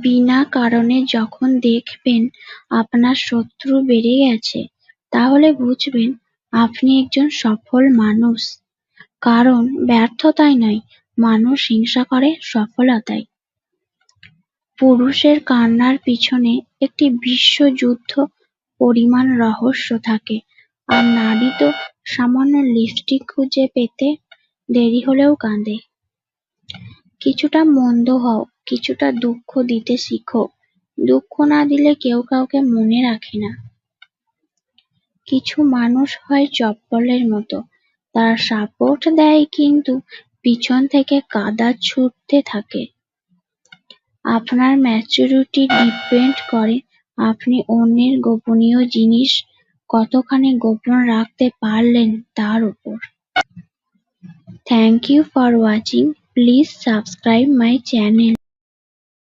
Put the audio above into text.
বিনা কারণে যখন দেখবেন আপনার শত্রু বেড়ে গেছে, তাহলে বুঝবেন আপনি একজন সফল মানুষ। কারণ ব্যর্থতায় নয়, মানুষ হিংসা করে সফলতায়। পুরুষের কান্নার পিছনে একটি বিশ্বযুদ্ধ পরিমাণ রহস্য থাকে, আর নারী তো সামান্য লিপস্টিক খুঁজে পেতে দেরি হলেও কাঁদে। কিছুটা মন্দ হও, কিছুটা দুঃখ দিতে শিখো। দুঃখ না দিলে কেউ কাউকে মনে রাখে না। কিছু মানুষ হয় চপ্পলের মতো, তারা সাপোর্ট দেয় কিন্তু পিছন থেকে কাদা ছুঁড়তে থাকে। আপনার ম্যাচুরিটি ডিপেন্ড করে আপনি অন্যের গোপনীয় জিনিস কতখানি গোপন রাখতে পারলেন তার উপর। Thank you for watching. Please subscribe my channel.